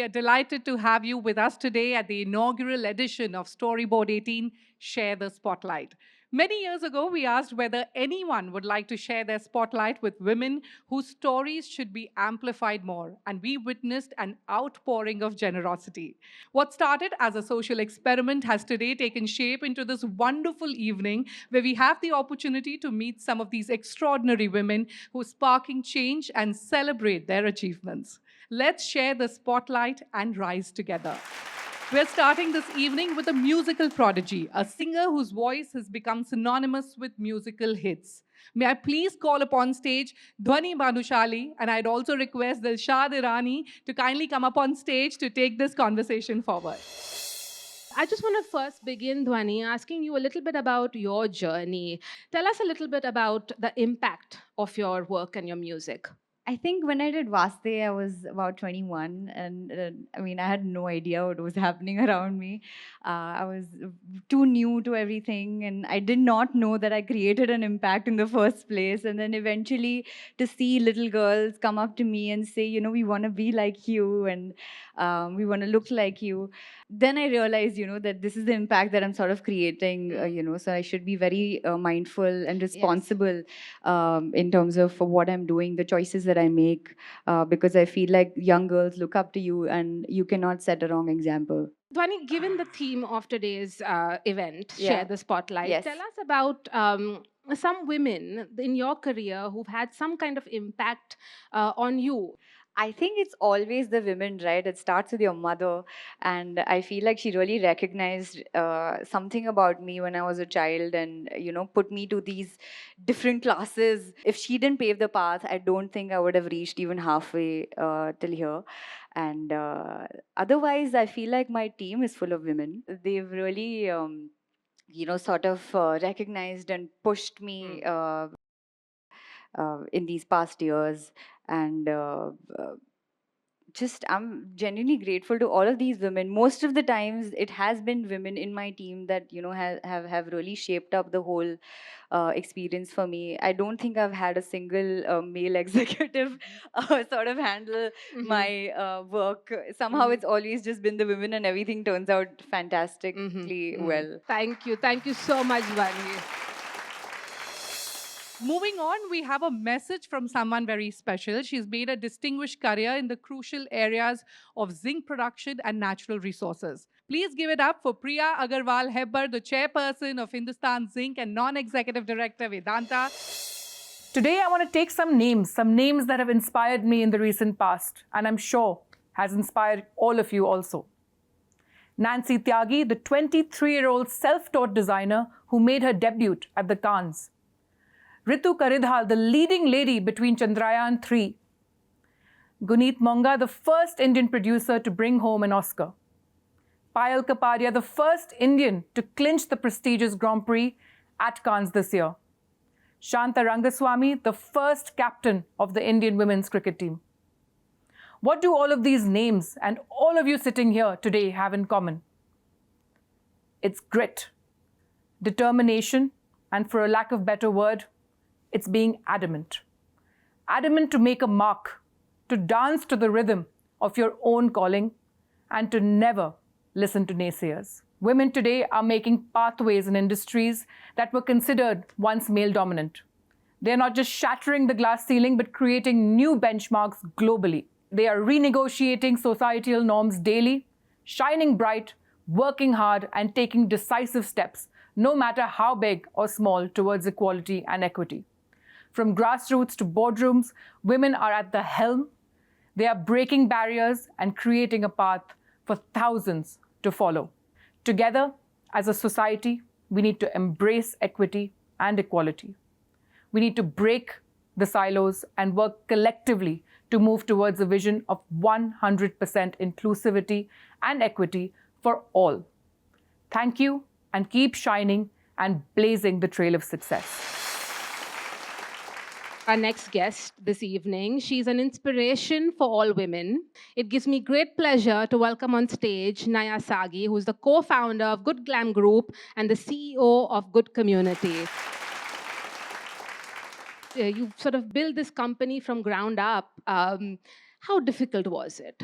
we are delighted to have you with us today at the inaugural edition of Storyboard 18, Share the Spotlight. Many years ago, we asked whether anyone would like to share their spotlight with women whose stories should be amplified more, and we witnessed an outpouring of generosity. What started as a social experiment has today taken shape into this wonderful evening where we have the opportunity to meet some of these extraordinary women who are sparking change and celebrate their achievements. Let's share the spotlight and rise together. We're starting this evening with a musical prodigy, a singer whose voice has become synonymous with musical hits. May I please call upon stage Dhwani Bhanushali, and I'd also request Dilshad Irani to kindly come up on stage to take this conversation forward. I just want to first begin, Dhwani, asking you a little bit about your journey. Tell us a little bit about the impact of your work and your music. I think when I did Vaste, I was about 21, and I mean, I had no idea what was happening around me. I was too new to everything, and I did not know that I created an impact in the first place. And then eventually, to see little girls come up to me and say, you know, we want to be like you, and we want to look like you. Then I realized, you know, that this is the impact that I'm sort of creating, you know, so I should be very mindful and responsible in terms of what I'm doing, the choices that I make, because I feel like young girls look up to you and you cannot set a wrong example. Dhwani, given the theme of today's event, Yeah. Share the Spotlight, Yes. tell us about some women in your career who've had some kind of impact on you. I think it's always the women, right? It starts with your mother. And I feel like she really recognized something about me when I was a child and, you know, put me to these different classes. If she didn't pave the path, I don't think I would have reached even halfway till here. And otherwise, I feel like my team is full of women. They've really, you know, sort of recognized and pushed me in these past years. And just I'm genuinely grateful to all of these women. Most of the times it has been women in my team that, you know, have really shaped up the whole experience for me. I don't think I've had a single male executive sort of handle my work. Somehow it's always just been the women, and everything turns out fantastically well. Thank you. Thank you so much, Dhwani. Moving on, we have a message from someone very special. She's made a distinguished career in the crucial areas of zinc production and natural resources. Please give it up for Priya Agarwal Hebbar, the chairperson of Hindustan Zinc and non-executive director Vedanta. Today, I want to take some names that have inspired me in the recent past, and I'm sure has inspired all of you also. Nancy Tyagi, the 23-year-old self-taught designer who made her debut at the Cannes. Ritu Karidhal, the leading lady between Chandrayaan-3. Guneet Monga, the first Indian producer to bring home an Oscar. Payal Kapadia, the first Indian to clinch the prestigious Grand Prix at Cannes this year. Shanta Rangaswamy, the first captain of the Indian women's cricket team. What do all of these names and all of you sitting here today have in common? It's grit, determination, and for a lack of better word, it's being adamant. Adamant to make a mark, to dance to the rhythm of your own calling, and to never listen to naysayers. Women today are making pathways in industries that were considered once male-dominant. They're not just shattering the glass ceiling, but creating new benchmarks globally. They are renegotiating societal norms daily, shining bright, working hard, and taking decisive steps, no matter how big or small, towards equality and equity. From grassroots to boardrooms, women are at the helm. They are breaking barriers and creating a path for thousands to follow. Together, as a society, we need to embrace equity and equality. We need to break the silos and work collectively to move towards a vision of 100% inclusivity and equity for all. Thank you, and keep shining and blazing the trail of success. Our next guest this evening, she's an inspiration for all women. It gives me great pleasure to welcome on stage Naya Sagi, who's the co-founder of Good Glam Group and the CEO of Good Community. You've sort of built this company from ground up. How difficult was it?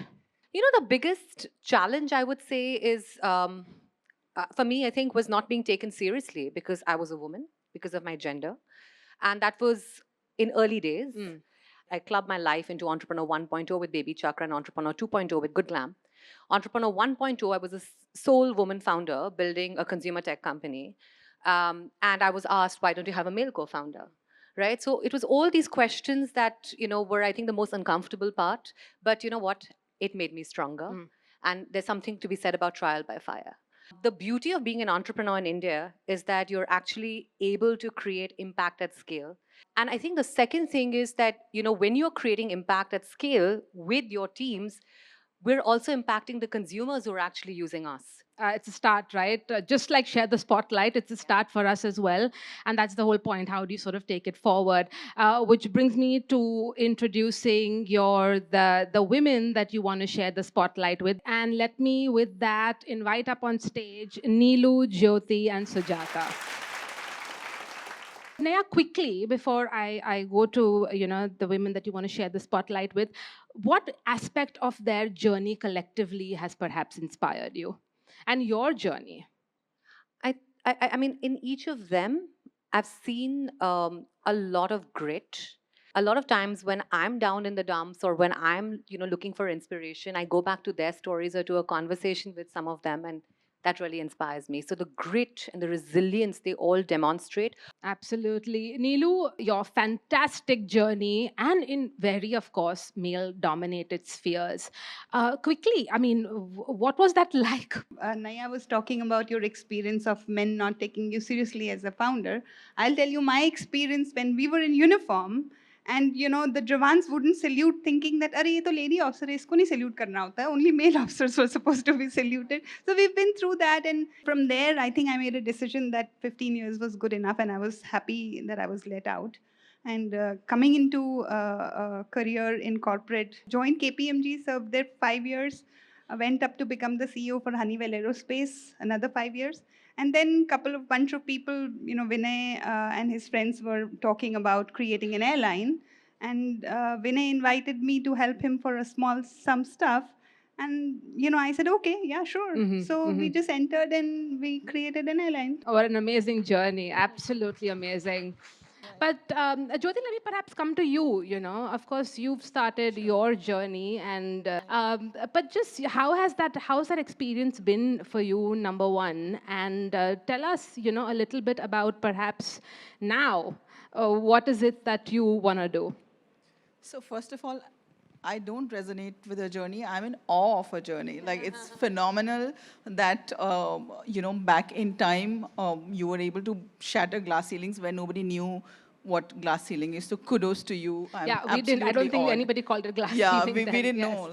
The biggest challenge I would say is, for me, I think, was not being taken seriously because I was a woman, because of my gender. And that was in early days. I clubbed my life into Entrepreneur 1.0 with Baby Chakra and Entrepreneur 2.0 with Good Glam. Entrepreneur 1.0, I was a sole woman founder building a consumer tech company. And I was asked, why don't you have a male co-founder? Right? So it was all these questions that, were, I think, the most uncomfortable part. But you know what? It made me stronger. And there's something to be said about trial by fire. The beauty of being an entrepreneur in India is that you're actually able to create impact at scale. And I think the second thing is that, when you're creating impact at scale with your teams, we're also impacting the consumers who are actually using us. It's a start, right? Just like share the spotlight, it's a start for us as well. And that's the whole point. How do you sort of take it forward? Which brings me to introducing the women that you want to share the spotlight with. And let me, with that, invite up on stage Neelu, Jyoti, and Sujata. Naya, quickly, before I go to the women that you want to share the spotlight with, what aspect of their journey collectively has perhaps inspired you? And your journey? I mean, in each of them, I've seen a lot of grit. A lot of times when I'm down in the dumps or when I'm, looking for inspiration, I go back to their stories or to a conversation with some of them, and that really inspires me. So the grit and the resilience they all demonstrate. Absolutely. Neelu, your fantastic journey and in very, of course, male-dominated spheres. Quickly, I mean, what was that like? Naya was talking about your experience of men not taking you seriously as a founder. I'll tell you my experience when we were in uniform. And the Javans wouldn't salute, thinking that, "Arey, ye to lady officer hai, isko nahi salute karna hota hai." Only male officers were supposed to be saluted. So we've been through that, and from there, I think I made a decision that 15 years was good enough, and I was happy that I was let out. And coming into a career in corporate, joined KPMG, served there 5 years. I went up to become the CEO for Honeywell Aerospace, another 5 years. And then bunch of people, Vinay and his friends were talking about creating an airline. And Vinay invited me to help him for a small some stuff. And, I said, okay, yeah, sure. We just entered and we created an airline. Oh, what an amazing journey. Absolutely amazing. But Jyoti, let me perhaps come to you. Of course, you've started your journey, and but just how's that experience been for you? Number one, and tell us, a little bit about perhaps now. What is it that you want to do? So first of all, I don't resonate with a journey. I'm in awe of a journey. Like, it's phenomenal that, back in time, you were able to shatter glass ceilings where nobody knew what glass ceiling is. So kudos to you. We didn't. I don't think anybody called it glass ceiling. We didn't know,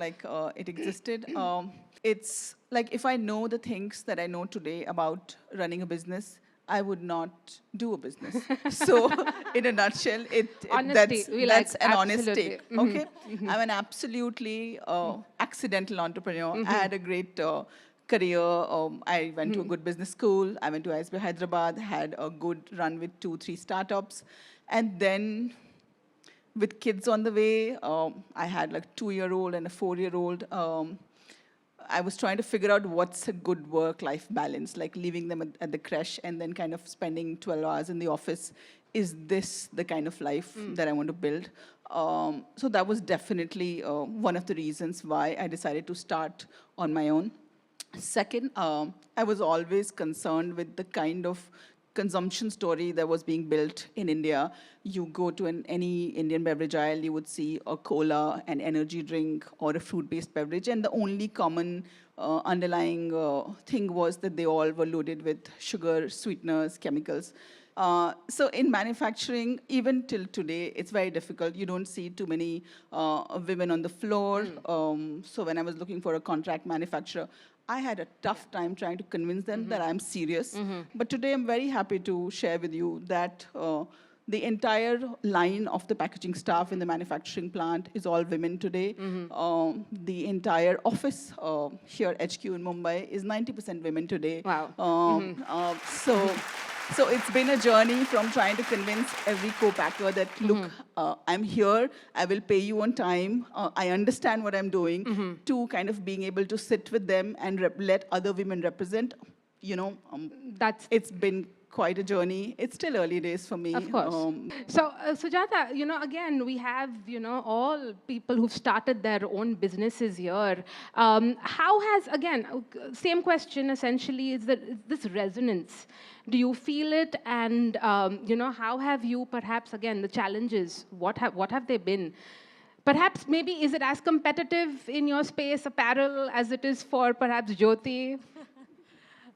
it existed. It's like, if I know the things that I know today about running a business, I would not do a business. So, in a nutshell, that's an honest take. Okay, I'm an absolutely accidental entrepreneur. I had a great career. I went to a good business school. I went to ISB Hyderabad. Had a good run with 2-3 startups, and then with kids on the way, I had like a 2-year-old and a 4-year-old. I was trying to figure out what's a good work-life balance, like leaving them at the creche and then kind of spending 12 hours in the office. Is this the kind of life that I want to build? So that was definitely one of the reasons why I decided to start on my own. Second, I was always concerned with the kind of consumption story that was being built in India. You go to any Indian beverage aisle, you would see a cola, an energy drink, or a fruit-based beverage, and the only common underlying thing was that they all were loaded with sugar, sweeteners, chemicals. So in manufacturing, even till today, it's very difficult. You don't see too many women on the floor. So when I was looking for a contract manufacturer, I had a tough time trying to convince them that I'm serious. But today, I'm very happy to share with you that the entire line of the packaging staff in the manufacturing plant is all women today. The entire office here, HQ in Mumbai, is 90% women today. Wow. So it's been a journey from trying to convince every co-packer that, look, I'm here, I will pay you on time, I understand what I'm doing, to kind of being able to sit with them and let other women represent. It's been quite a journey. It's still early days for me. Of course. So, Sujata, again, we have, all people who've started their own businesses here. How has, again, same question essentially, is this resonance? Do you feel it? And, how have you, perhaps, again, the challenges, what have they been? Perhaps, maybe, is it as competitive in your space, apparel, as it is for perhaps Jyoti?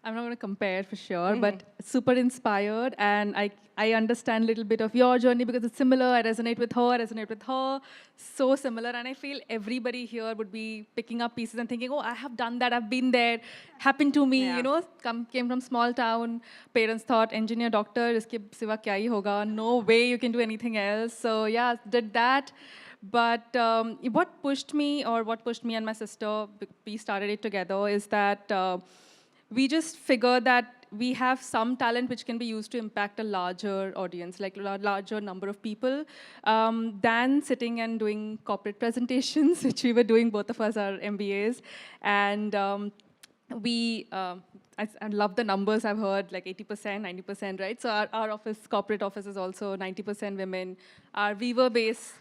I'm not going to compare for sure, but super inspired, and I understand a little bit of your journey because it's similar. I resonate with her, so similar, and I feel everybody here would be picking up pieces and thinking, oh, I have done that, I've been there, happened to me, came from small town, parents thought engineer, doctor, iske siva kya hi hoga, no way you can do anything else. So yeah, did that. But what pushed me and my sister, we started it together, is that we just figured that we have some talent which can be used to impact a larger audience, like a larger number of people, than sitting and doing corporate presentations, which we were doing, both of us are MBAs. And I love the numbers I've heard, like 80%, 90%, right? So our office, corporate office, is also 90% women. Our weaver base,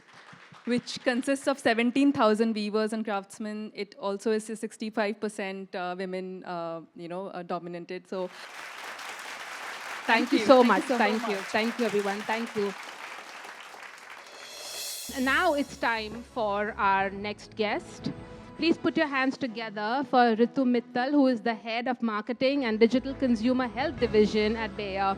which consists of 17,000 weavers and craftsmen, it also is 65% women, dominated. So, thank you so much. Thank you, everyone. Thank you. And now it's time for our next guest. Please put your hands together for Ritu Mittal, who is the head of marketing and digital consumer health division at Bayer.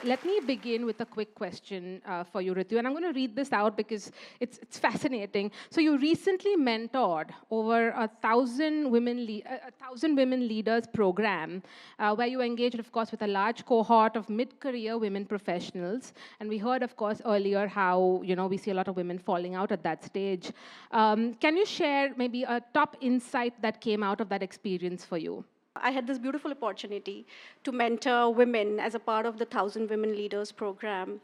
Let me begin with a quick question for you, Ritu. And I'm going to read this out because it's fascinating. So you recently mentored over 1,000 women leaders program, where you engaged, of course, with a large cohort of mid-career women professionals. And we heard, of course, earlier how we see a lot of women falling out at that stage. Can you share maybe a top insight that came out of that experience for you? I had this beautiful opportunity to mentor women as a part of the 1,000 Women Leaders program.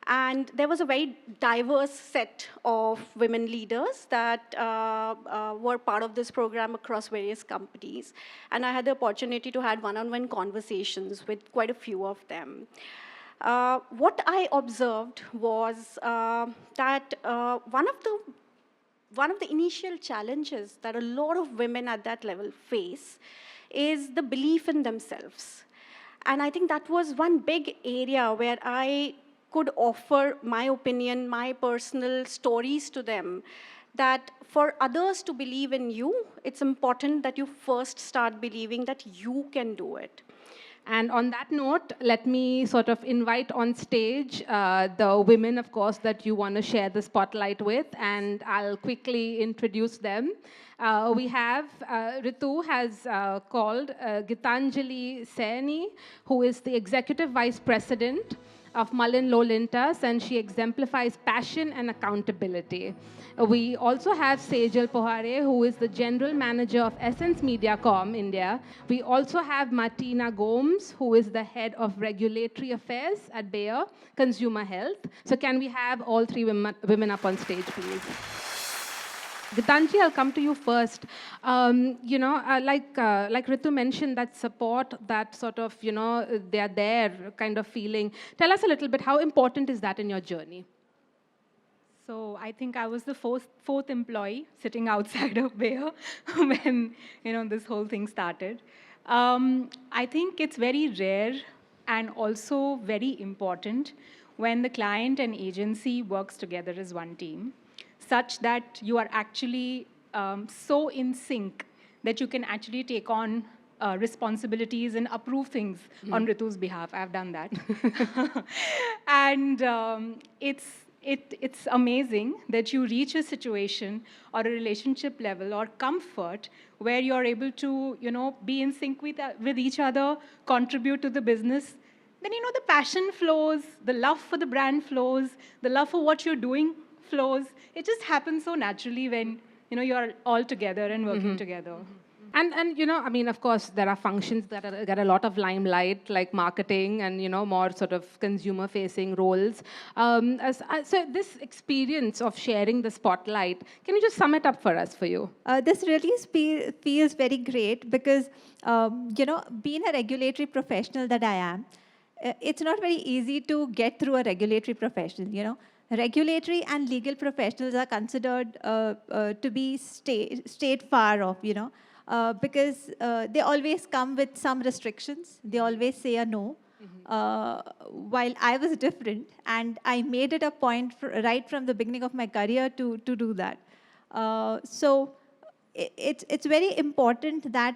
And there was a very diverse set of women leaders that were part of this program across various companies. And I had the opportunity to have one-on-one conversations with quite a few of them. What I observed was that one of the initial challenges that a lot of women at that level face is the belief in themselves. And I think that was one big area where I could offer my opinion, my personal stories to them, that for others to believe in you, it's important that you first start believing that you can do it. And on that note, let me sort of invite on stage the women, of course, that you want to share the spotlight with, and I'll quickly introduce them. We have, Ritu has called Gitanjali Saini, who is the Executive Vice President of Mullen Lowlintas, and she exemplifies passion and accountability. We also have Sejal Pohare, who is the General Manager of Essence Mediacom India. We also have Martina Gomes, who is the Head of Regulatory Affairs at Bayer Consumer Health. So can we have all three women up on stage, please? Gitanji, I'll come to you first. Like Ritu mentioned, that support, that sort of, they're there kind of feeling. Tell us a little bit, how important is that in your journey? So I think I was the fourth employee sitting outside of Bayer when this whole thing started. I think it's very rare and also very important when the client and agency works together as one team, such that you are actually so in sync that you can actually take on responsibilities and approve things on Ritu's behalf. I've done that. And it's amazing that you reach a situation or a relationship level or comfort where you're able to, be in sync with each other, contribute to the business. Then, the passion flows, the love for the brand flows, the love for what you're doing flows. It just happens so naturally when, you're all together and working together. And I mean, of course, there are functions that get a lot of limelight, like marketing and more sort of consumer-facing roles. So this experience of sharing the spotlight, can you just sum it up for us, for you? This really feels very great because, being a regulatory professional that I am, it's not very easy to get through a regulatory professional. Regulatory and legal professionals are considered to be state far off, because they always come with some restrictions. They always say a no. While I was different, and I made it a point right from the beginning of my career to do that. So it's very important that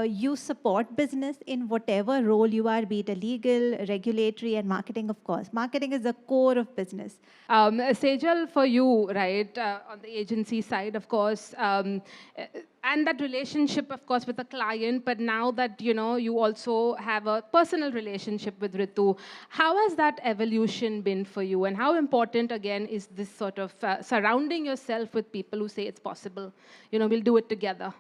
you support business in whatever role you are, be it a legal, regulatory, and marketing, of course. Marketing is the core of business. Sejal, for you, right, on the agency side, of course, and that relationship, of course, with the client, but now that, you also have a personal relationship with Ritu, how has that evolution been for you? And how important, again, is this sort of surrounding yourself with people who say it's possible? We'll do it together.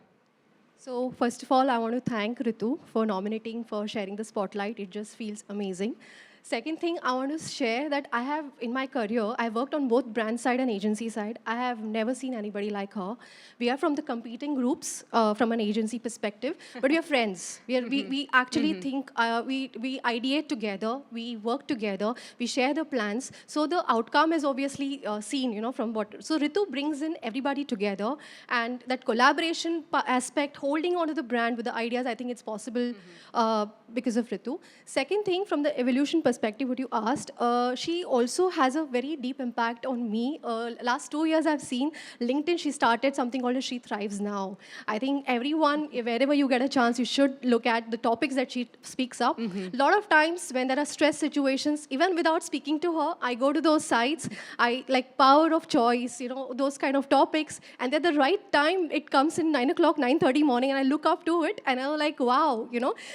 So first of all, I want to thank Ritu for nominating, for sharing the spotlight. It just feels amazing. Second thing, I want to share that I have, in my career, I worked on both brand side and agency side. I have never seen anybody like her. We are from the competing groups from an agency perspective, but we are friends. We actually think, we ideate together, we work together, we share the plans. So the outcome is obviously seen, from what. So Ritu brings in everybody together, and that collaboration aspect, holding on to the brand with the ideas, I think it's possible because of Ritu. Second thing, from the evolution perspective, what you asked, she also has a very deep impact on me. Last 2 years, I've seen LinkedIn, she started something called She Thrives Now. I think everyone, wherever you get a chance, you should look at the topics that she speaks up. A lot of times when there are stress situations, even without speaking to her, I go to those sites, I like power of choice, those kind of topics, and at the right time, it comes in 9 o'clock, 9:30 morning, and I look up to it, and I'm like, wow,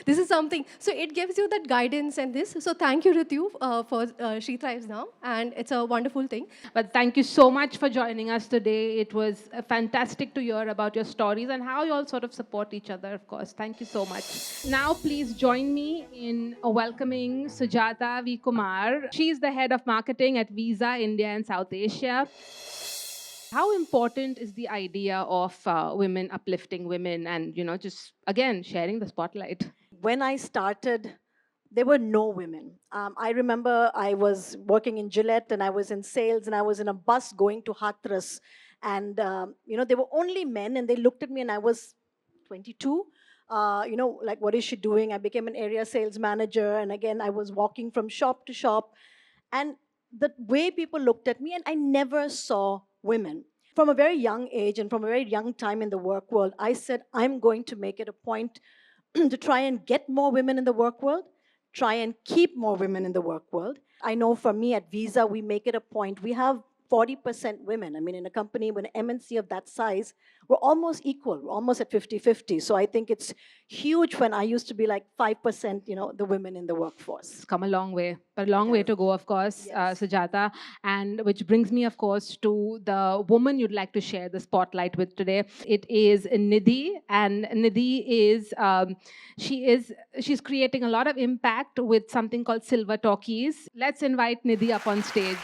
this is something. So it gives you that guidance and this. So thank you, Ritu, for She Thrives Now, and it's a wonderful thing. But thank you so much for joining us today. It was fantastic to hear about your stories and how you all sort of support each other, of course. Thank you so much. Now, please join me in welcoming Sujata V. Kumar. She's the head of marketing at Visa India and South Asia. How important is the idea of women uplifting women and, just, again, sharing the spotlight? When I started, there were no women. I remember I was working in Gillette and I was in sales and I was in a bus going to Hathras. And, there were only men and they looked at me and I was 22. Like, what is she doing? I became an area sales manager. And again, I was walking from shop to shop. And the way people looked at me, and I never saw women. From a very young age and from a very young time in the work world, I said, I'm going to make it a point to try and get more women in the work world, try and keep more women in the work world. I know for me at Visa, we make it a point. We have 40% women. I mean, in a company with an MNC of that size, we're almost equal. We're almost at 50-50. So I think it's huge when I used to be like 5%, the women in the workforce. It's come a long way, but a long way to go, of course, yes. Sujata. And which brings me, of course, to the woman you'd like to share the spotlight with today. It is Nidhi, and Nidhi is, she's creating a lot of impact with something called Silver Talkies. Let's invite Nidhi up on stage.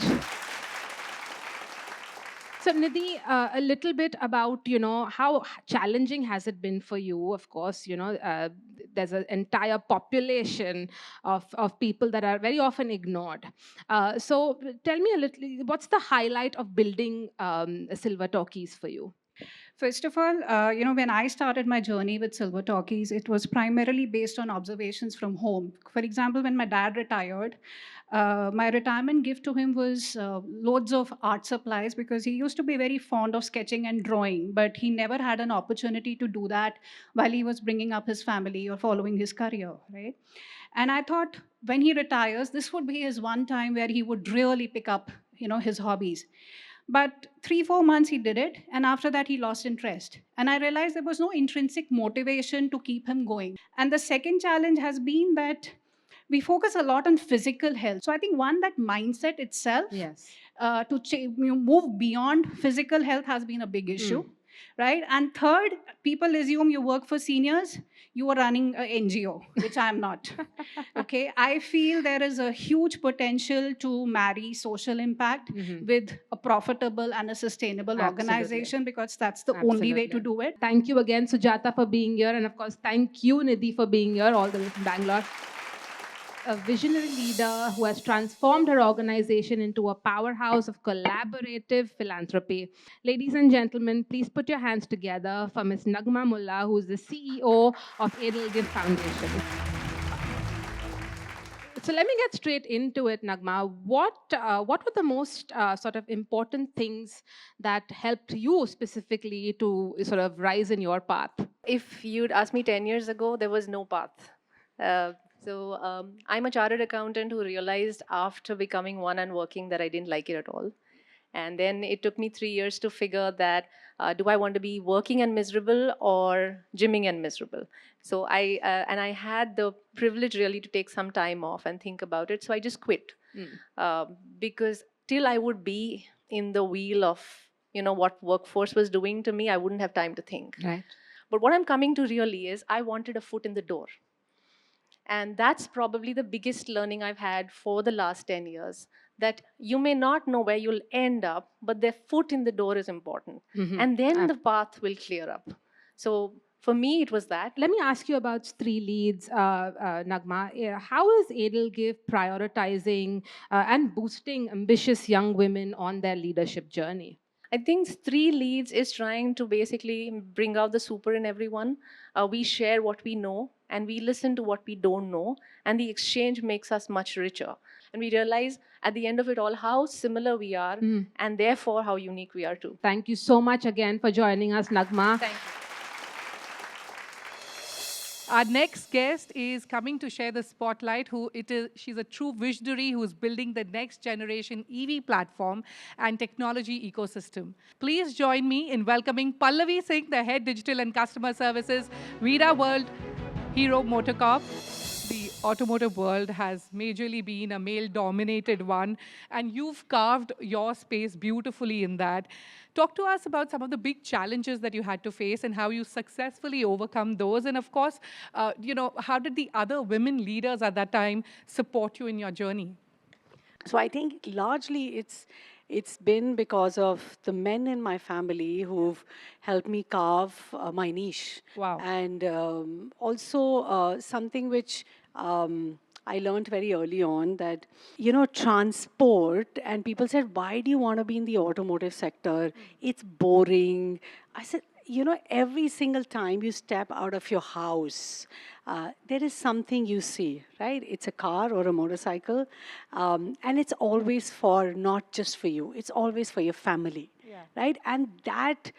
So Nidhi, a little bit about, how challenging has it been for you? Of course, there's an entire population of people that are very often ignored. So tell me a little, what's the highlight of building Silver Talkies for you? First of all, when I started my journey with Silver Talkies, it was primarily based on observations from home. For example, when my dad retired, my retirement gift to him was loads of art supplies because he used to be very fond of sketching and drawing, but he never had an opportunity to do that while he was bringing up his family or following his career, right? And I thought when he retires, this would be his one time where he would really pick up, his hobbies. But 3-4 months he did it, and after that he lost interest. And I realized there was no intrinsic motivation to keep him going. And the second challenge has been that we focus a lot on physical health. So I think that mindset itself, yes, to move beyond physical health has been a big issue. right? And third, people assume you work for seniors, you are running an NGO, which I'm not. Okay, I feel there is a huge potential to marry social impact with a profitable and a sustainable organization, because that's the only way to do it. Thank you again, Sujata, for being here. And of course, thank you, Nidhi, for being here all the way from Bangalore. A visionary leader who has transformed her organization into a powerhouse of collaborative philanthropy. Ladies and gentlemen, please put your hands together for Ms. Nagma Mullah, who is the CEO of Edelgift Foundation. So let me get straight into it, Nagma. What were the most sort of important things that helped you specifically to sort of rise in your path? If you'd asked me 10 years ago, there was no path. I'm a chartered accountant who realized after becoming one and working that I didn't like it at all. And then it took me 3 years to figure that do I want to be working and miserable or gymming and miserable? So I had the privilege really to take some time off and think about it. So I just quit because till I would be in the wheel of what workforce was doing to me, I wouldn't have time to think. Right. But what I'm coming to really is I wanted a foot in the door. And that's probably the biggest learning I've had for the last 10 years, that you may not know where you'll end up, but the foot in the door is important. And then the path will clear up. So for me, it was that. Let me ask you about Stree Leads, Nagma. How is Edelgift prioritizing and boosting ambitious young women on their leadership journey? I think Stree Leads is trying to basically bring out the super in everyone. We share what we know and we listen to what we don't know, and the exchange makes us much richer. And we realize at the end of it all how similar we are and therefore how unique we are too. Thank you so much again for joining us, Nagma. Thank you. Our next guest is coming to share the spotlight. She's a true visionary who is building the next generation EV platform and technology ecosystem. Please join me in welcoming Pallavi Singh, the Head Digital and Customer Services, Vida World Hero Motor Corp. The automotive world has majorly been a male-dominated one, and you've carved your space beautifully in that. Talk to us about some of the big challenges that you had to face and how you successfully overcome those. And of course, how did the other women leaders at that time support you in your journey? So I think largely it's been because of the men in my family who've helped me carve my niche. Wow. And also something which I learned very early on, that, transport, and people said, why do you want to be in the automotive sector? It's boring. I said, every single time you step out of your house, there is something you see, right? It's a car or a motorcycle, and it's always not just for you, it's always for your family, right? And that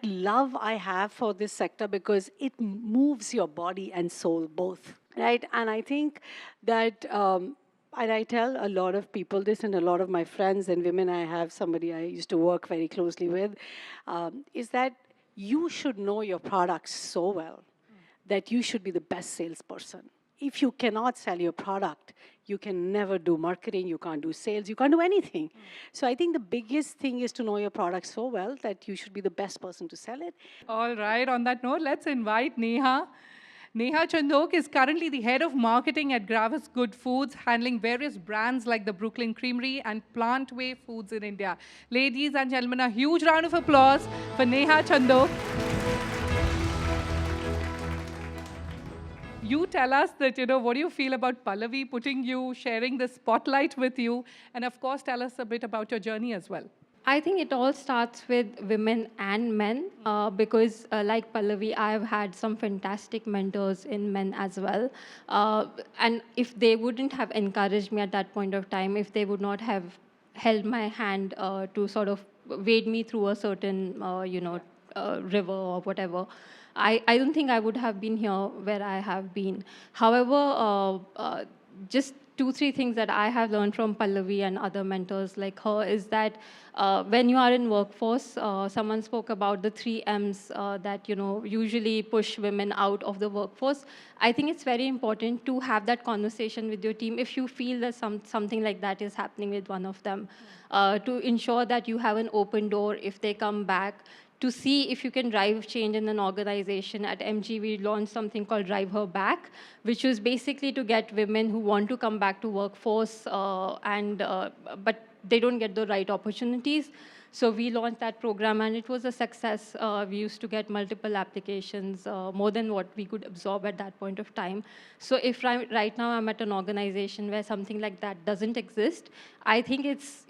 love I have for this sector, because it moves your body and soul both, right? And I think that, and I tell a lot of people this, and a lot of my friends and women, I have somebody I used to work very closely with, is that you should know your products so well that you should be the best salesperson. If you cannot sell your product, you can never do marketing, you can't do sales, you can't do anything. So I think the biggest thing is to know your product so well that you should be the best person to sell it. All right, on that note, let's invite Neha. Neha Chandok is currently the head of marketing at Gravis Good Foods, handling various brands like the Brooklyn Creamery and Plant Way Foods in India. Ladies and gentlemen, a huge round of applause for Neha Chandok. You tell us that, what do you feel about Pallavi sharing the spotlight with you? And of course, tell us a bit about your journey as well. I think it all starts with women and men because like Pallavi, I've had some fantastic mentors in men as well. And if they wouldn't have encouraged me at that point of time, if they would not have held my hand to sort of wade me through a certain, river or whatever, I don't think I would have been here where I have been. However, just 2-3 things that I have learned from Pallavi and other mentors like her is that when you are in workforce, someone spoke about the 3 M's that usually push women out of the workforce. I think it's very important to have that conversation with your team if you feel that something like that is happening with one of them, to ensure that you have an open door if they come back, to see if you can drive change in an organization. At MG, we launched something called Drive Her Back, which was basically to get women who want to come back to workforce but they don't get the right opportunities. So we launched that program, and it was a success. We used to get multiple applications, more than what we could absorb at that point of time. So if right now I'm at an organization where something like that doesn't exist, I think it's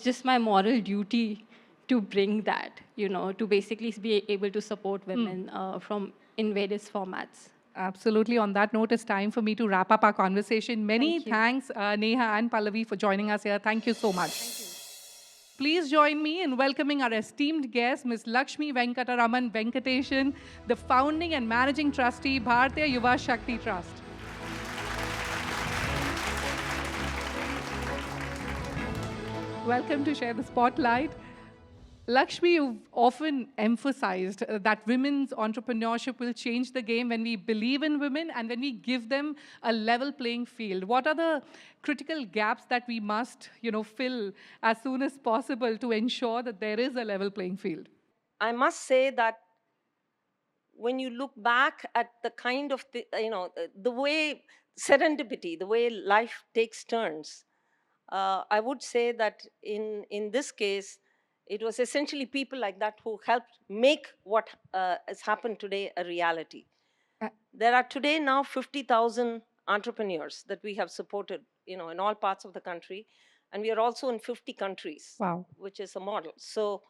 just my moral duty to bring that, to basically be able to support women in various formats. Absolutely. On that note, it's time for me to wrap up our conversation. Many thanks, Neha and Pallavi, for joining us here. Thank you so much. Please join me in welcoming our esteemed guest, Ms. Lakshmi Venkataraman Venkateshan, the founding and managing trustee, Bharatiya Yuva Shakti Trust. Welcome to Share the Spotlight. Lakshmi, you've often emphasized that women's entrepreneurship will change the game when we believe in women and when we give them a level playing field. What are the critical gaps that we must, fill as soon as possible to ensure that there is a level playing field? I must say that when you look back at the kind of, the way serendipity, the way life takes turns, I would say that in this case, it was essentially people like that who helped make what has happened today a reality. There are today now 50,000 entrepreneurs that we have supported, in all parts of the country. And we are also in 50 countries, wow, which is a model. So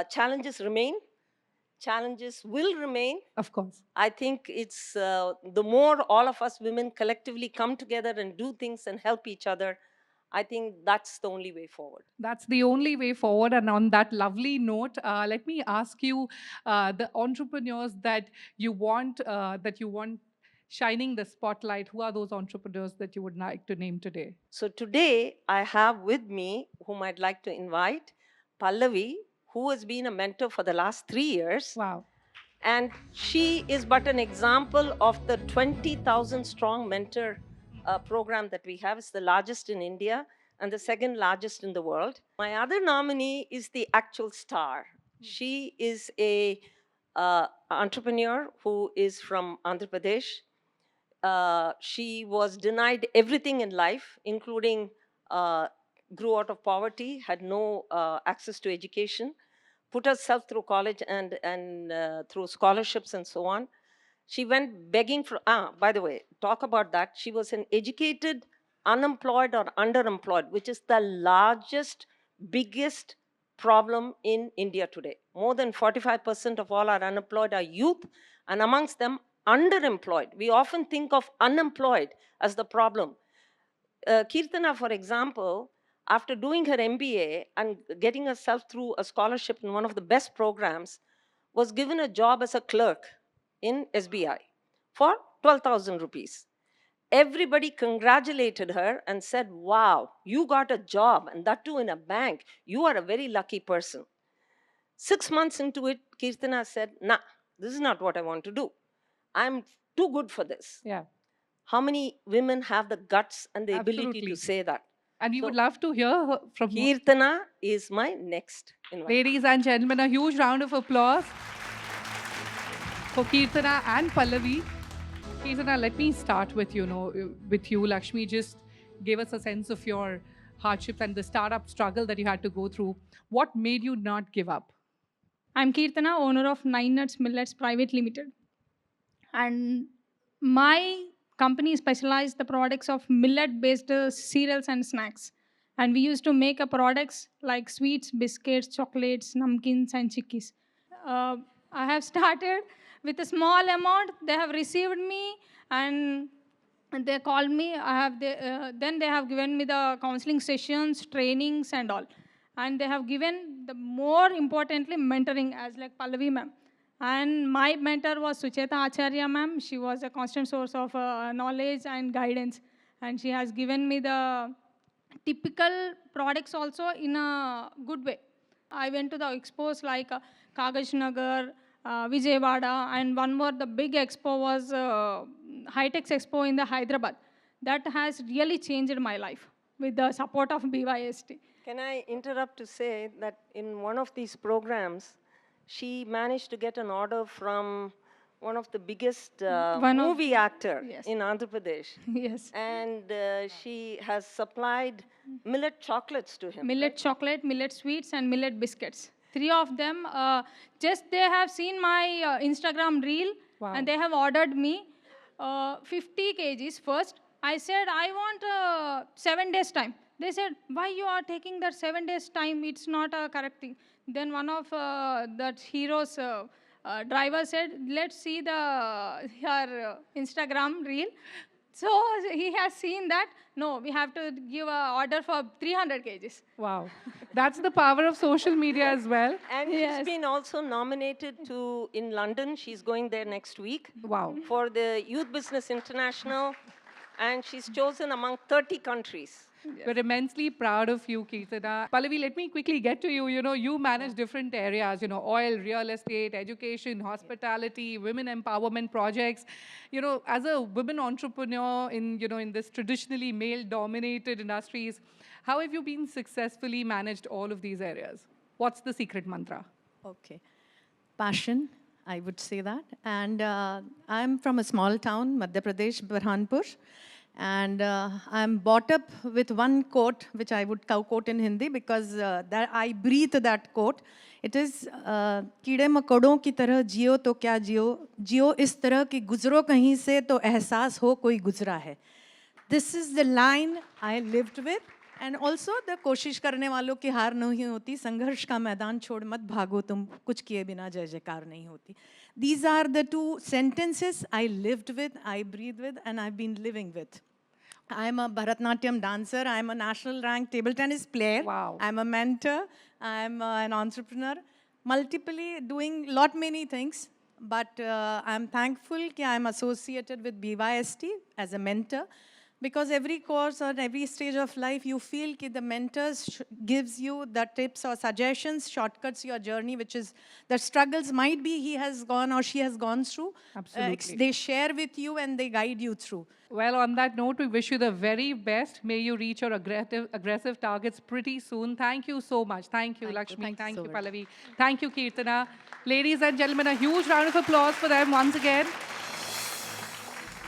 challenges remain. Challenges will remain. Of course. I think it's the more all of us women collectively come together and do things and help each other, I think that's the only way forward. That's the only way forward. And on that lovely note, let me ask you, the entrepreneurs that you want shining the spotlight, who are those entrepreneurs that you would like to name today? So today, I have with me, whom I'd like to invite, Pallavi, who has been a mentor for the last 3 years. Wow. And she is but an example of the 20,000 strong mentor program that we have. It's the largest in India and the second largest in the world. My other nominee is the actual star. She is a entrepreneur who is from Andhra Pradesh. She was denied everything in life, including grew out of poverty, had no access to education, put herself through college and through scholarships and so on. She went begging for, by the way, talk about that. She was an educated, unemployed or underemployed, which is the largest, biggest problem in India today. More than 45% of all our unemployed are youth, and amongst them, underemployed. We often think of unemployed as the problem. Kirtana, for example, after doing her MBA and getting herself through a scholarship in one of the best programs, was given a job as a clerk in SBI for 12,000 rupees. Everybody congratulated her and said, wow, you got a job, and that too in a bank. You are a very lucky person. 6 months into it, Kirtana said, nah, this is not what I want to do. I'm too good for this. Yeah. How many women have the guts and the ability to say that? And we would love to hear from Kirtana is my next invite. Ladies and gentlemen, a huge round of applause for Kirtana and Pallavi. Kirtana, let me start with you. Lakshmi just gave us a sense of your hardships and the startup struggle that you had to go through. What made you not give up? I'm Kirtana, owner of 9 Nuts Millets Private Limited. And my company specialized the products of millet-based cereals and snacks. And we used to make products like sweets, biscuits, chocolates, namkins, and chikkis. I have started with a small amount. They have received me, and they called me. Then they have given me the counseling sessions, trainings, and all. And they have given, more importantly, mentoring, as like Pallavi ma'am. And my mentor was Sucheta Acharya ma'am. She was a constant source of knowledge and guidance. And she has given me the typical products also in a good way. I went to the expos like Kagaj Nagar, Vijayawada, and one more, the big expo was High-Tech Expo in the Hyderabad. That has really changed my life with the support of BYST. Can I interrupt to say that in one of these programs, she managed to get an order from one of the biggest movie actor in Andhra Pradesh. Yes. And she has supplied millet chocolates to him. Millet chocolate, millet sweets, and millet biscuits. 3 of them. Just they have seen my Instagram reel, and they have ordered me 50 kgs first. I said, I want 7 days time. They said, why you are taking that 7 days time? It's not a correct thing. Then one of that hero's driver said, let's see her Instagram reel. So he has seen that, no, we have to give an order for 300 kgs. Wow. That's the power of social media as well. And she's been also nominated to, in London, she's going there next week. Wow. For the Youth Business International, and she's chosen among 30 countries. We're immensely proud of you, Kirtana. Pallavi, let me quickly get to you. You know, you manage different areas, you know, oil, real estate, education, hospitality, women empowerment projects. You know, as a women entrepreneur in, you know, in this traditionally male-dominated industries, how have you been successfully managed all of these areas? What's the secret mantra? Okay. Passion, I would say that. And I'm from a small town, Madhya Pradesh, Burhanpur. And I'm brought up with one quote, which I would quote in Hindi because that I breathe that quote. It is, कीड़े मकोड़ों की तरह जियो तो क्या जियो, जियो इस तरह कि गुजरो कहीं से तो एहसास हो कोई गुजरा है. This is the line I lived with. And also the कोशिश करने वालों की हार नहीं होती, संघर्ष का मैदान छोड़ मत भागो तुम, कुछ किए बिना जय जयकार नहीं होती. These are the 2 sentences I lived with, I breathe with, and I've been living with. I'm a Bharatnatyam dancer. I'm a national ranked table tennis player. Wow. I'm a mentor. I'm an entrepreneur. Multiply doing many things. But I'm thankful that I'm associated with BYST as a mentor. Because every course or every stage of life, you feel that the mentors gives you the tips or suggestions, shortcuts your journey, which is the struggles might be he has gone or she has gone through. Absolutely. They share with you and they guide you through. Well, on that note, we wish you the very best. May you reach your aggressive targets pretty soon. Thank you so much. Thank you, Lakshmi. Thank you, Pallavi. Thank you, Kirtana. Ladies and gentlemen, a huge round of applause for them once again.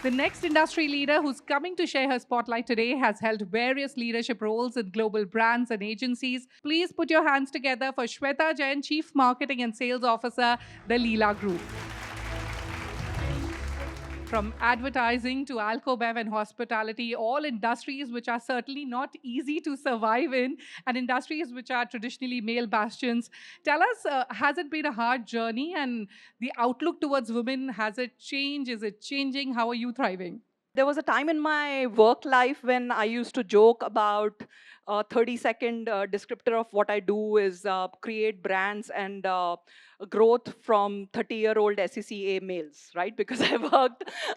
The next industry leader who's coming to share her spotlight today has held various leadership roles in global brands and agencies. Please put your hands together for Shweta Jain, Chief Marketing and Sales Officer, the Leela Group. From advertising to alcobev and hospitality, all industries which are certainly not easy to survive in, and industries which are traditionally male bastions. Tell us, has it been a hard journey, and the outlook towards women, has it changed? Is it changing? How are you thriving? There was a time in my work life when I used to joke about a 30-second descriptor of what I do is create brands and growth from 30-year-old SECA males, right? Because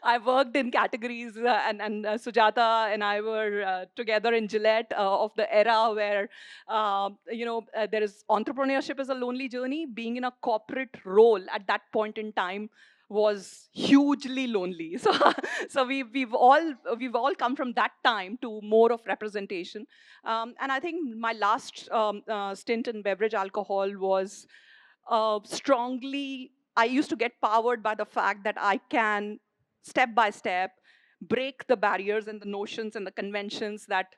I worked in categories and Sujata and I were together in Gillette of the era where, there is entrepreneurship is a lonely journey. Being in a corporate role at that point in time was hugely lonely. So we've all come from that time to more of representation. And I think my last stint in beverage alcohol was strongly, I used to get powered by the fact that I can, step by step, break the barriers and the notions and the conventions that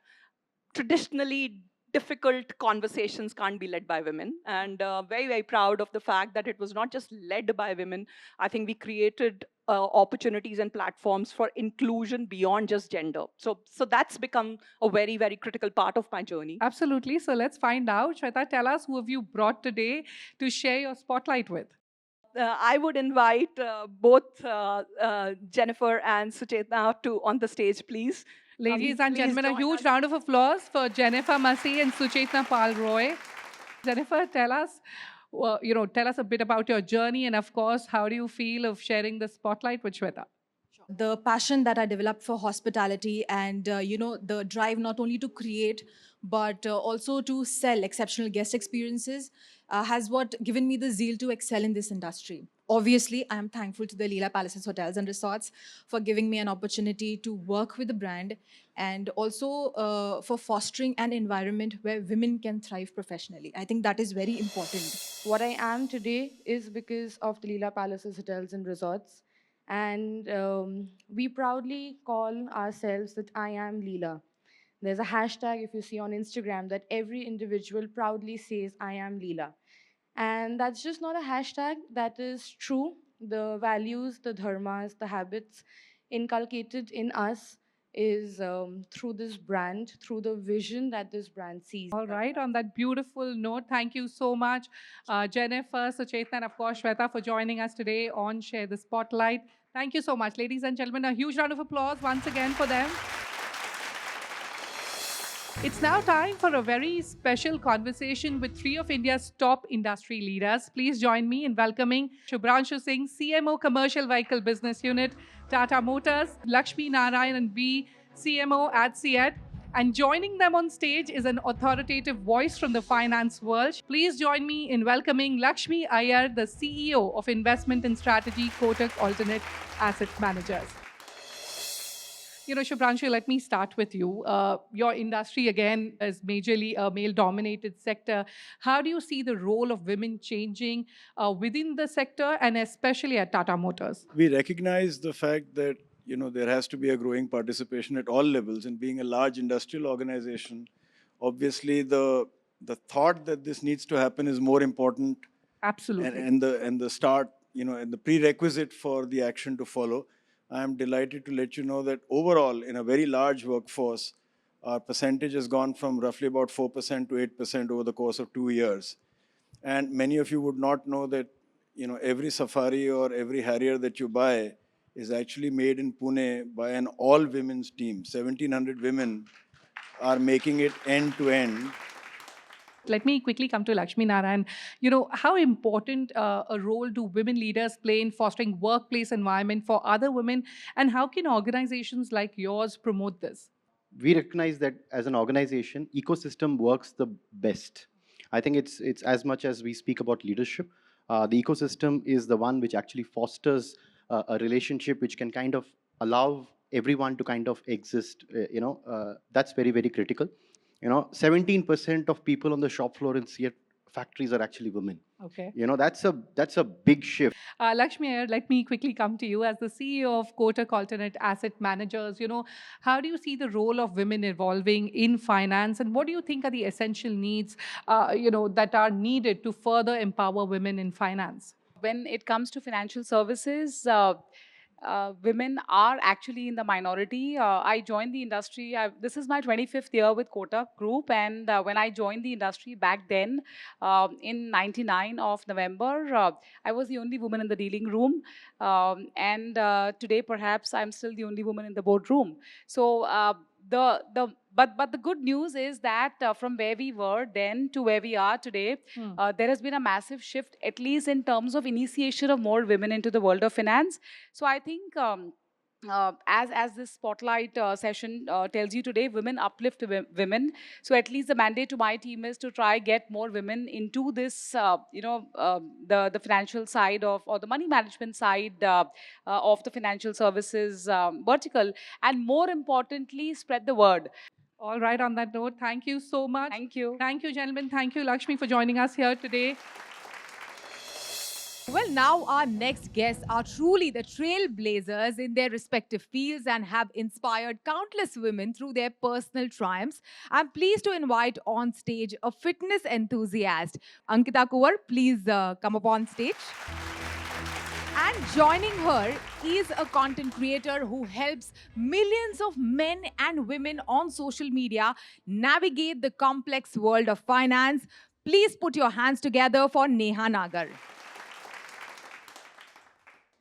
traditionally difficult conversations can't be led by women. And very, very proud of the fact that it was not just led by women. I think we created opportunities and platforms for inclusion beyond just gender. So that's become a very, very critical part of my journey. Absolutely. So let's find out. Shweta, tell us, who have you brought today to share your spotlight with? I would invite both Jennifer and Suchetna on the stage, please. Ladies and gentlemen, a huge round of applause for Jennifer Massey and Suchetna Pal Roy. Jennifer, tell us a bit about your journey, and of course, how do you feel of sharing the spotlight with Shweta? The passion that I developed for hospitality and, the drive not only to create, but also to sell exceptional guest experiences has what given me the zeal to excel in this industry. Obviously, I am thankful to the Leela Palaces Hotels and Resorts for giving me an opportunity to work with the brand and also for fostering an environment where women can thrive professionally. I think that is very important. What I am today is because of the Leela Palaces Hotels and Resorts. And we proudly call ourselves that I am Leela. There's a hashtag, if you see on Instagram, that every individual proudly says, I am Leela. And that's just not a hashtag, that is true. The values, the dharmas, the habits inculcated in us is through this brand, through the vision that this brand sees. All right, on that beautiful note, thank you so much, Jennifer, Suchetna, and of course, Shweta, for joining us today on Share the Spotlight. Thank you so much, ladies and gentlemen. A huge round of applause once again for them. It's now time for a very special conversation with three of India's top industry leaders. Please join me in welcoming Shubhranshu Singh, CMO Commercial Vehicle Business Unit, Tata Motors, Lakshmi Narayan B, CMO at CIET. And joining them on stage is an authoritative voice from the finance world. Please join me in welcoming Lakshmi Iyer, the CEO of Investment and Strategy, Kotak Alternate Asset Managers. Shubhranshu, let me start with you. Your industry, again, is majorly a male-dominated sector. How do you see the role of women changing within the sector and especially at Tata Motors? We recognize the fact that there has to be a growing participation at all levels. And being a large industrial organization, obviously the thought that this needs to happen is more important. Absolutely. And the start, and the prerequisite for the action to follow. I am delighted to let you know that overall, in a very large workforce, our percentage has gone from roughly about 4% to 8% over the course of 2 years. And many of you would not know that, every Safari or every Harrier that you buy is actually made in Pune by an all-women's team. 1,700 women are making it end-to-end. Let me quickly come to Lakshmi Narayan. How important a role do women leaders play in fostering workplace environment for other women, and how can organizations like yours promote this? We recognize that as an organization, ecosystem works the best. I think it's as much as we speak about leadership, the ecosystem is the one which actually fosters a relationship which can kind of allow everyone to kind of exist. That's very, very critical. 17% of people on the shop floor in CIET factories are actually women. Okay. That's a big shift. Lakshmi, let me quickly come to you as the CEO of Kotak Alternate Asset Managers. How do you see the role of women evolving in finance, and what do you think are the essential needs, that are needed to further empower women in finance? When it comes to financial services, women are actually in the minority. I joined the industry, this is my 25th year with Kotak Group, and when I joined the industry back then, in 99 of November, I was the only woman in the dealing room, and today perhaps I'm still the only woman in the boardroom. So but the good news is that from where we were then to where we are today, there has been a massive shift, at least in terms of initiation of more women into the world of finance. So I think as this spotlight session tells you today, women uplift women. So at least the mandate to my team is to try get more women into this, the financial side of, or the money management side of the financial services vertical, and more importantly, spread the word. All right, on that note, thank you so much. Thank you. Thank you, gentlemen. Thank you, Lakshmi, for joining us here today. Well, now our next guests are truly the trailblazers in their respective fields and have inspired countless women through their personal triumphs. I'm pleased to invite on stage a fitness enthusiast. Ankita Kuwar, please come up on stage. And joining her is a content creator who helps millions of men and women on social media navigate the complex world of finance. Please put your hands together for Neha Nagar.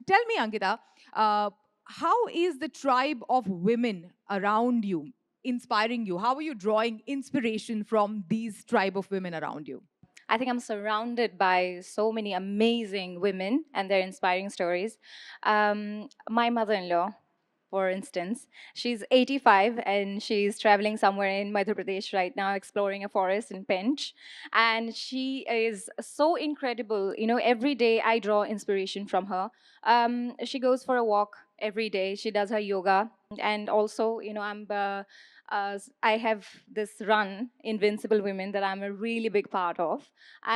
Tell me, Ankita, how is the tribe of women around you inspiring you? How are you drawing inspiration from these tribe of women around you? I think I'm surrounded by so many amazing women and their inspiring stories. My mother-in-law, for instance. She's 85 and she's traveling somewhere in Madhya Pradesh right now, exploring a forest in Pench. And she is so incredible. You know, every day I draw inspiration from her. She goes for a walk every day. She does her yoga. And also, you know, I have this run, Invincible Women, that I'm a really big part of.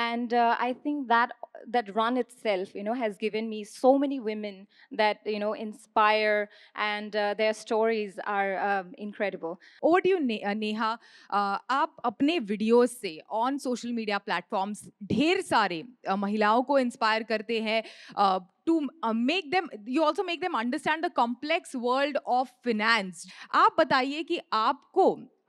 And I think that run itself, you know, has given me so many women that, you know, inspire, and their stories are incredible. Over to you, Neha. आप अपने videos से on social media platforms ढेर सारे महिलाओं को inspire करते हैं to make them, you also make them understand the complex world of finance. आप बताइए कि आपको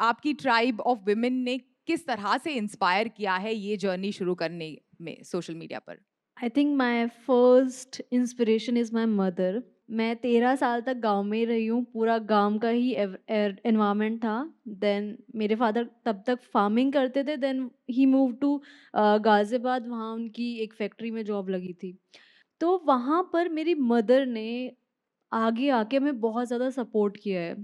आपकी ट्राइब ऑफ विमेन ने किस तरह से इंस्पायर किया है ये जर्नी शुरू करने में सोशल मीडिया पर? I think my first inspiration is my mother. मैं 13 साल तक गांव में ही रही हूँ, पूरा गांव का ही एनवायरनमेंट था. देन मेरे फादर तब तक फार्मिंग करते थे. Then he move to Ghaziabad, वहाँ उनकी एक फैक्ट्री में जॉब लगी थी. तो वहाँ पर मेरी मदर ने आगे आके हमें बहुत ज़्यादा सपोर्ट किया है.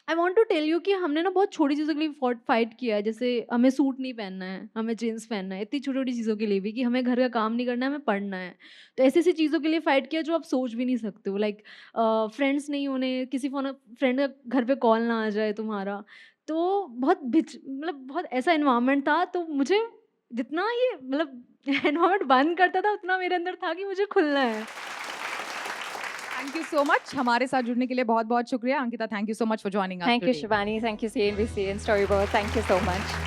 I want to tell you कि हमने ना बहुत छोटी चीज़ों के लिए फाइट किया है. जैसे हमें सूट नहीं पहनना है, हमें जीन्स पहनना है, इतनी छोटी छोटी चीज़ों के लिए भी, कि हमें घर का काम नहीं करना है, हमें पढ़ना है. तो ऐसी ऐसी चीज़ों के लिए फ़ाइट किया जो आप सोच भी नहीं सकते हो. लाइक फ्रेंड्स नहीं होने, किसी फ्रेंड का घर पे कॉल ना आ जाए तुम्हारा. तो बहुत मतलब बहुत ऐसा इन्वायरमेंट था. तो मुझे जितना ये मतलब इन्वायरमेंट बंद करता था, उतना मेरे अंदर था कि मुझे खुलना है. Thank you so much. हमारे साथ जुड़ने के लिए बहुत बहुत शुक्रिया. Ankita, thank you so much for joining us Thank you, today. Shivani. Thank you, CNBC and Storyboard. Thank you so much.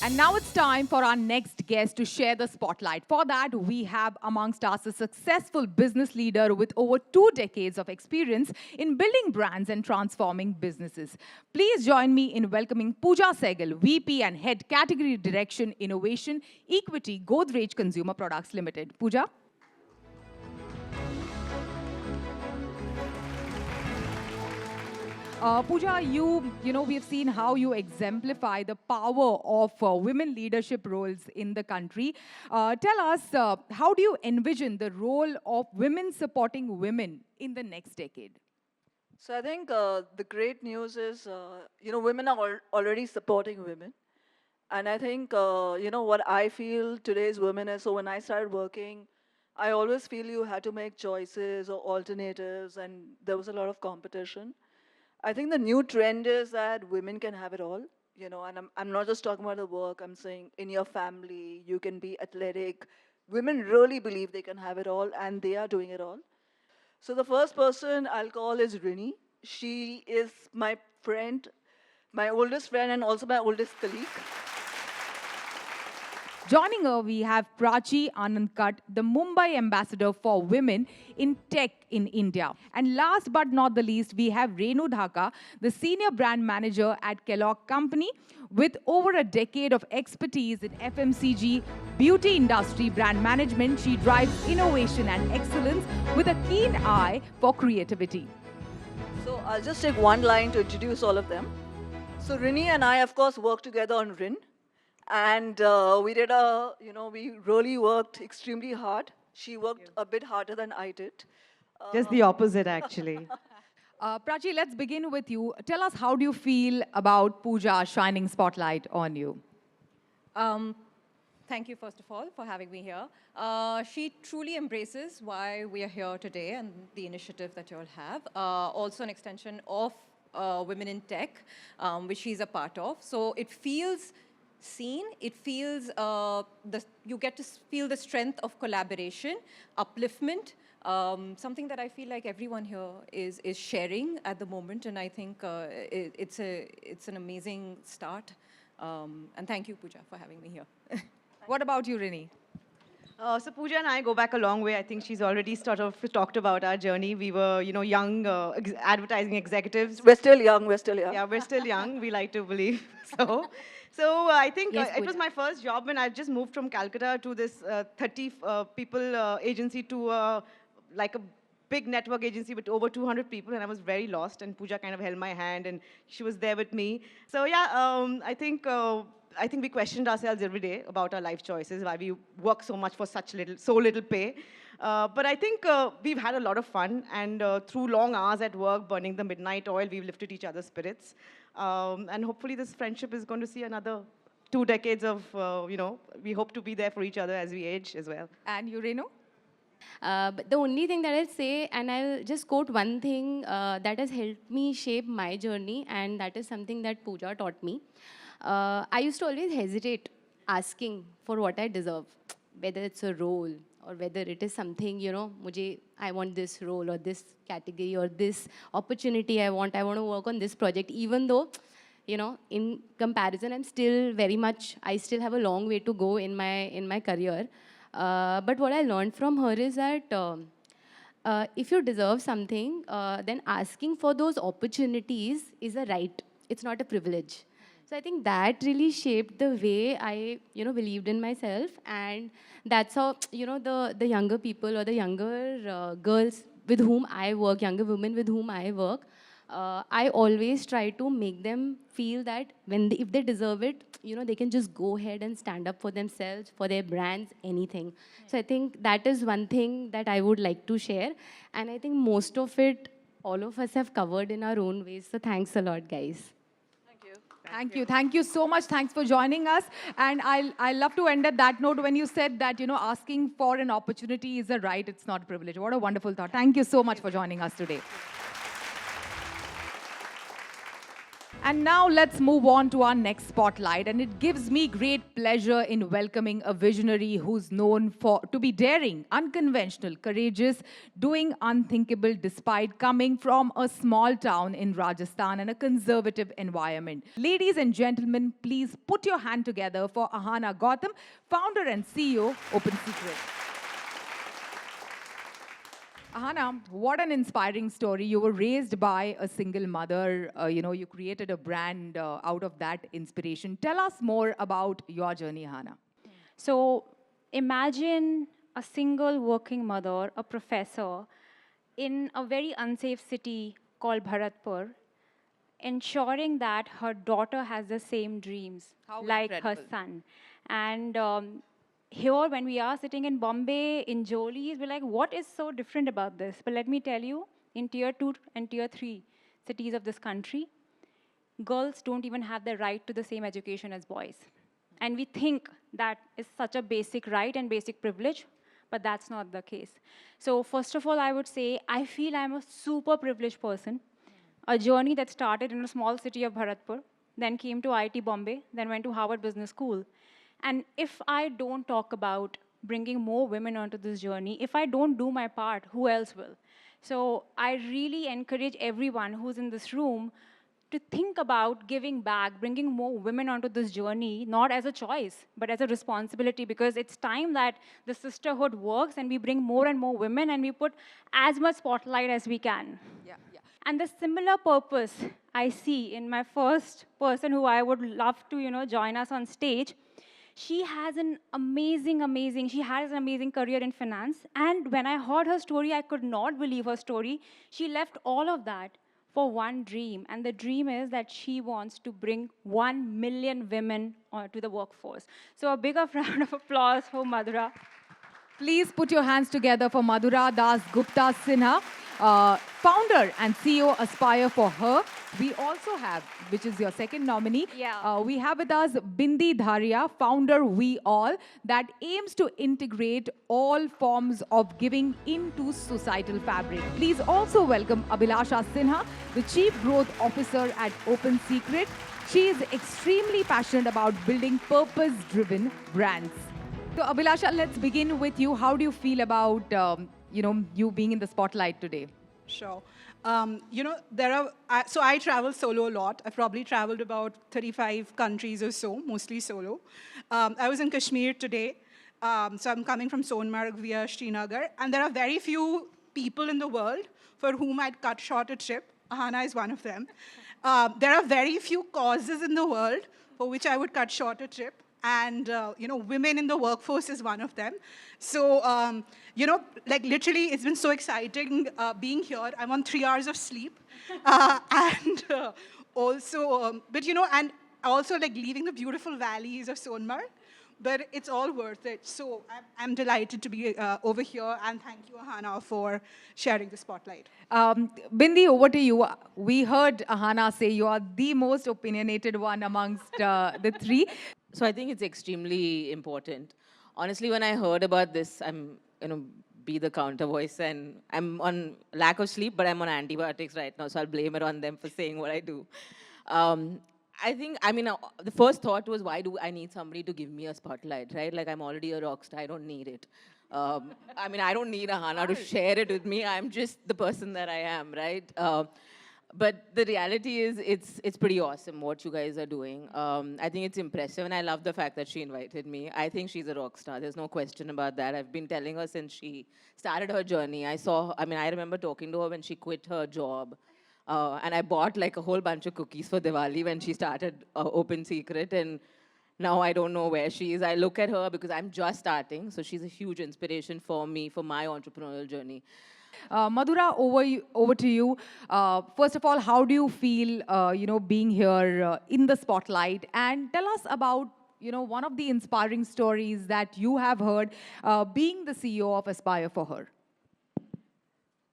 And now it's time for our next guest to share the spotlight. For that, we have amongst us a successful business leader with over 2 decades of experience in building brands and transforming businesses. Please join me in welcoming Pooja Sehgal, VP and Head Category Direction Innovation, Equity, Godrej Consumer Products Limited. Pooja? Pooja, you know, we've seen how you exemplify the power of women leadership roles in the country. Tell us, how do you envision the role of women supporting women in the next decade? So I think the great news is, women are already supporting women. And I think, what I feel today's women is, so when I started working, I always feel you had to make choices or alternatives, and there was a lot of competition. I think the new trend is that women can have it all, and I'm not just talking about the work, I'm saying in your family, you can be athletic. Women really believe they can have it all, and they are doing it all. So the first person I'll call is Rini. She is my friend, my oldest friend, and also my oldest colleague. Joining her, we have Prachi Anandkat, the Mumbai ambassador for women in tech in India. And last but not the least, we have Renu Dhaka, the senior brand manager at Kellogg Company, with over a decade of expertise in FMCG, beauty industry brand management. She drives innovation and excellence with a keen eye for creativity. So I'll just take one line to introduce all of them. So Rini and I, of course, worked together on Rin. And we really worked extremely hard. She worked a bit harder than I did. Just the opposite, actually. Prachi, let's begin with you. Tell us, how do you feel about Pooja shining spotlight on you? Thank you, first of all, for having me here. She truly embraces why we are here today and the initiative that you all have. Also an extension of Women in Tech, which she's a part of. So it feels seen. It feels, you get to feel the strength of collaboration, upliftment, something that I feel like everyone here is sharing at the moment, and I think it's an amazing start. And thank you, Pooja, for having me here. What about you, Rini? So Pooja and I go back a long way. I think she's already sort of talked about our journey. We were, young advertising executives. We're still young. We're still young. Yeah, we're still young. We like to believe so. So I think it was my first job when I just moved from Calcutta to this 30 people agency to like a big network agency with over 200 people, and I was very lost, and Pooja kind of held my hand, and she was there with me. So yeah, I think I think we questioned ourselves every day about our life choices, why we work so much for so little pay. But I think we've had a lot of fun, and through long hours at work, burning the midnight oil, we've lifted each other's spirits. And hopefully this friendship is going to see another 2 decades of, we hope to be there for each other as we age as well. And you, Renu? But the only thing that I'll say, and I'll just quote one thing that has helped me shape my journey, and that is something that Pooja taught me. I used to always hesitate asking for what I deserve, whether it's a role or whether it is something, I want this role or this category or this opportunity I want to work on this project, even though, in comparison, I still have a long way to go in my career. But what I learned from her is that if you deserve something, then asking for those opportunities is a right. It's not a privilege. So I think that really shaped the way I, believed in myself, and that's how, the younger people or the younger girls with whom I work, younger women with whom I work, I always try to make them feel that if they deserve it, they can just go ahead and stand up for themselves, for their brands, anything. So I think that is one thing that I would like to share. And I think most of it, all of us have covered in our own ways. So thanks a lot, guys. Thank you. Thank you so much. Thanks for joining us. And I love to end at that note when you said that, asking for an opportunity is a right. It's not a privilege. What a wonderful thought. Thank you so much for joining us today. And now let's move on to our next spotlight. And it gives me great pleasure in welcoming a visionary who's known to be daring, unconventional, courageous, doing unthinkable despite coming from a small town in Rajasthan and a conservative environment. Ladies and gentlemen, please put your hand together for Ahana Gautam, founder and CEO, Open Secret. Ahana, what an inspiring story. You were raised by a single mother. You created a brand out of that inspiration. Tell us more about your journey, Ahana. So imagine a single working mother, a professor, in a very unsafe city called Bharatpur, ensuring that her daughter has the same dreams like her son. And here, when we are sitting in Bombay, in Jolies, we're like, what is so different about this? But let me tell you, in Tier 2 and Tier 3 cities of this country, girls don't even have the right to the same education as boys. And we think that is such a basic right and basic privilege, but that's not the case. So first of all, I would say, I feel I'm a super privileged person. A journey that started in a small city of Bharatpur, then came to IIT Bombay, then went to Harvard Business School. And if I don't talk about bringing more women onto this journey, if I don't do my part, who else will? So I really encourage everyone who's in this room to think about giving back, bringing more women onto this journey, not as a choice, but as a responsibility, because it's time that the sisterhood works and we bring more and more women and we put as much spotlight as we can. And the similar purpose I see in my first person who I would love to, join us on stage. She has an amazing career in finance. And when I heard her story, I could not believe her story. She left all of that for one dream. And the dream is that she wants to bring 1 million women to the workforce. So a bigger round of applause for Madhura. Please put your hands together for Madhura Das Gupta Sinha, founder and CEO Aspire for Her. We also have, which is your second nominee, we have with us Bindi Dharia, founder We All, that aims to integrate all forms of giving into societal fabric. Please also welcome Abhilasha Sinha, the Chief Growth Officer at Open Secret. She is extremely passionate about building purpose-driven brands. So Abhilasha, let's begin with you. How do you feel about you being in the spotlight today? Sure. So I travel solo a lot. I've probably traveled about 35 countries or so, mostly solo. I was in Kashmir today. So I'm coming from Sonmarg via Srinagar. And there are very few people in the world for whom I'd cut short a trip. Ahana is one of them. There are very few causes in the world for which I would cut short a trip. And, women in the workforce is one of them. So, literally, it's been so exciting being here. I'm on 3 hours of sleep. And also like leaving the beautiful valleys of Sonmarg, but it's all worth it. So I'm delighted to be over here, and thank you, Ahana, for sharing the spotlight. Bindi, over to you. We heard Ahana say you are the most opinionated one amongst the three. So I think it's extremely important. Honestly, when I heard about this, I'm, be the counter voice, and I'm on lack of sleep, but I'm on antibiotics right now, so I'll blame it on them for saying what I do. The first thought was, why do I need somebody to give me a spotlight, right? Like, I'm already a rock star, I don't need it. I don't need Ahana to share it with me. I'm just the person that I am, right? But the reality is, it's pretty awesome what you guys are doing. I think it's impressive, and I love the fact that she invited me. I think she's a rock star. There's no question about that. I've been telling her since she started her journey. I remember talking to her when she quit her job. And I bought like a whole bunch of cookies for Diwali when she started Open Secret, and now I don't know where she is. I look at her because I'm just starting, so she's a huge inspiration for me, for my entrepreneurial journey. Madhura, over to you. First of all, how do you feel, being here in the spotlight? And tell us about, one of the inspiring stories that you have heard being the CEO of Aspire for Her.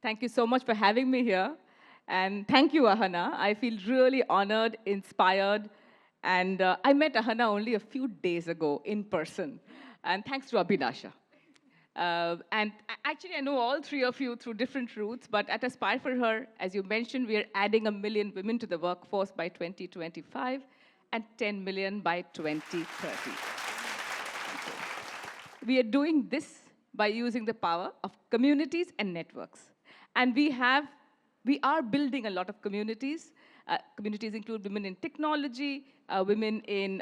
Thank you so much for having me here. And thank you, Ahana. I feel really honored, inspired. And I met Ahana only a few days ago in person. And thanks to Abhinasha. Actually, I know all three of you through different routes, but at Aspire for Her, as you mentioned, we are adding 1 million women to the workforce by 2025 and 10 million by 2030. We are doing this by using the power of communities and networks. And we are building a lot of communities. Communities include women in technology, women in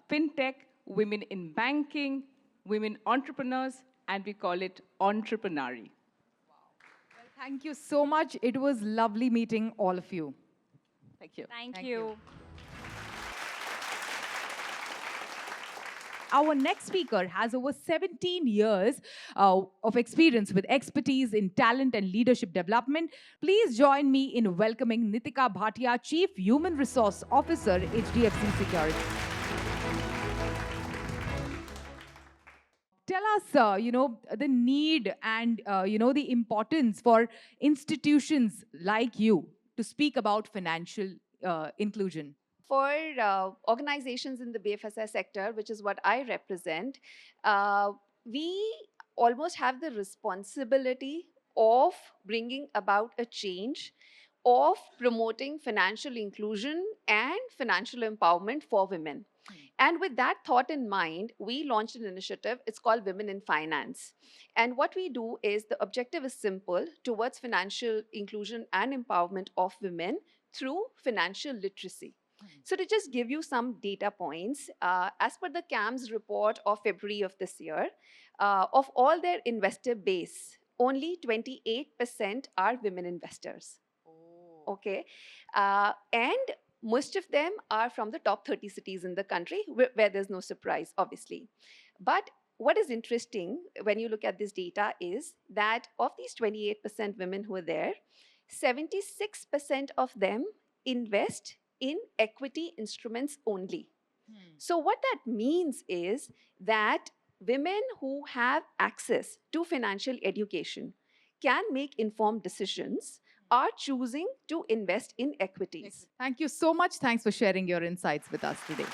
fintech, women in banking, women entrepreneurs, and we call it Entrepreneurial. Well, thank you so much. It was lovely meeting all of you. Thank you. Thank you. Our next speaker has over 17 years of experience with expertise in talent and leadership development. Please join me in welcoming Nitika Bhatia, Chief Human Resource Officer, HDFC Securities. Tell us, the need and, the importance for institutions like you to speak about financial inclusion. For organizations in the BFSI sector, which is what I represent, we almost have the responsibility of bringing about a change, of promoting financial inclusion and financial empowerment for women. And with that thought in mind, we launched an initiative. It's called Women in Finance. And what we do is, the objective is simple: towards financial inclusion and empowerment of women through financial literacy. So to just give you some data points, as per the CAMS report of February of this year, of all their investor base, only 28% are women investors. Okay. And most of them are from the top 30 cities in the country, where there's no surprise, obviously. But what is interesting when you look at this data is that of these 28% women who are there, 76% of them invest in equity instruments only. So what that means is that women who have access to financial education can make informed decisions, are choosing to invest in equities. Thank you so much. Thanks for sharing your insights with us today.